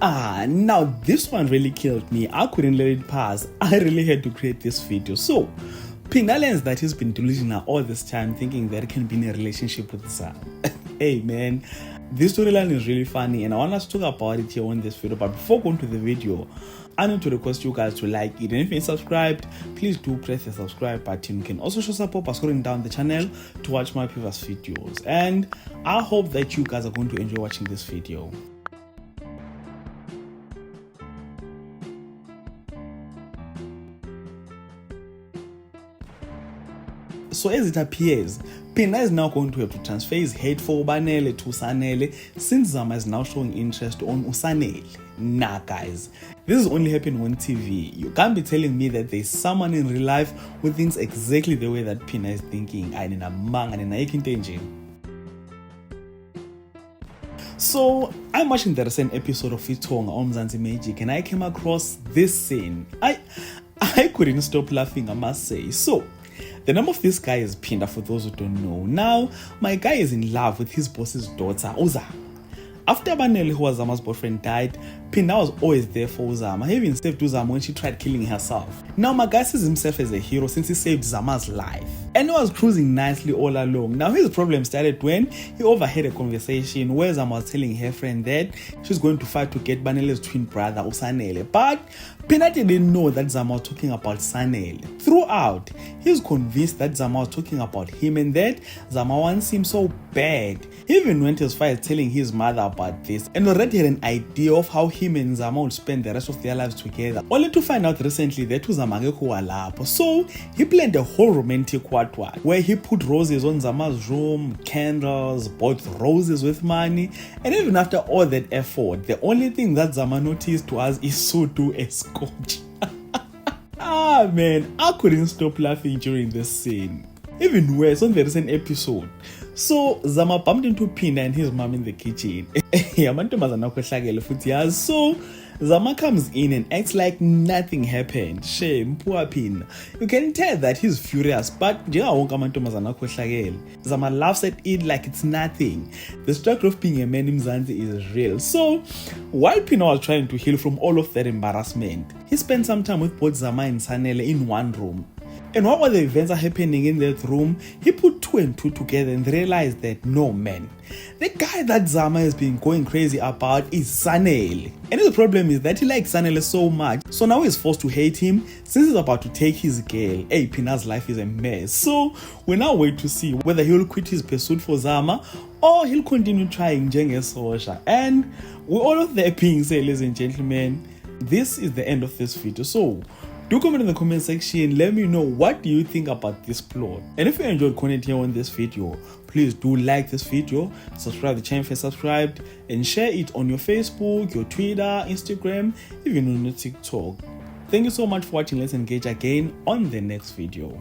Now this one really killed me. I couldn't let it pass. I really had to create this video. So, Phinda learns that he's been delusional all this time, thinking that he can be in a relationship with Zama. Hey man, this storyline is really funny and I want us to talk about it here on this video. But before going to the video, I need to request you guys to like it, and if you're subscribed, please do press the subscribe button. You can also show support by scrolling down the channel to watch my previous videos, and I hope that you guys are going to enjoy watching this video. So as it appears, Phinda is now going to have to transfer his hate for Ubanele to Usanele, since Zama is now showing interest on Usanele. Nah guys, this is only happening on TV. You can't be telling me that there's someone in real life who thinks exactly the way that Phinda is thinking. So I'm watching the recent episode of Itonga on Mzansi Magic and I came across this scene. I couldn't stop laughing, I must say. So the name of this guy is Phinda, for those who don't know. Now, my guy is in love with his boss's daughter, Uzama. After Banele, who was Zama's boyfriend, died, Phinda was always there for Uzama. He even saved Uzama when she tried killing herself. Now, my guy sees himself as a hero since he saved Zama's life. And he was cruising nicely all along. Now, his problem started when he overheard a conversation where Zama was telling her friend that she's going to fight to get Banele's twin brother, Usanele. But Phinda didn't know that Zama was talking about Sanele. Throughout, he was convinced that Zama was talking about him and that Zama wants him so bad. He even went as far as telling his mother about this and already had an idea of how him and Zama would spend the rest of their lives together, only to find out recently that Uzama ngekho walapho. So he planned a whole romantic one where he put roses on Zama's room, candles, bought roses with money, and even after all that effort, the only thing that Zama noticed was Isudu escort. Man, I couldn't stop laughing during this scene. Even worse, on the recent episode, so Zama bumped into Phinda and his mom in the kitchen. So Zama comes in and acts like nothing happened. Shame, poor Phinda. You can tell that he's furious, but Zama laughs at it like it's nothing. The struggle of being a man in Mzansi is real. So while Phinda was trying to heal from all of that embarrassment, he spent some time with both Zama and Sanele in one room. And while the events are happening in that room, he put two and two together and realized that no man, the guy that Zama has been going crazy about is Sanele. And the problem is that he likes Sanele so much, so now he's forced to hate him since he's about to take his girl. Hey, Phinda's life is a mess. So we now wait to see whether he'll quit his pursuit for Zama or he'll continue trying Sosha. And with all of that being said, ladies and gentlemen, this is the end of this video. So do comment in the comment section, let me know what do you think about this plot. And if you enjoyed content here on this video, please do like this video, subscribe to the channel if you're subscribed, and share it on your Facebook, your Twitter, Instagram, even on your TikTok. Thank you so much for watching. Let's engage again on the next video.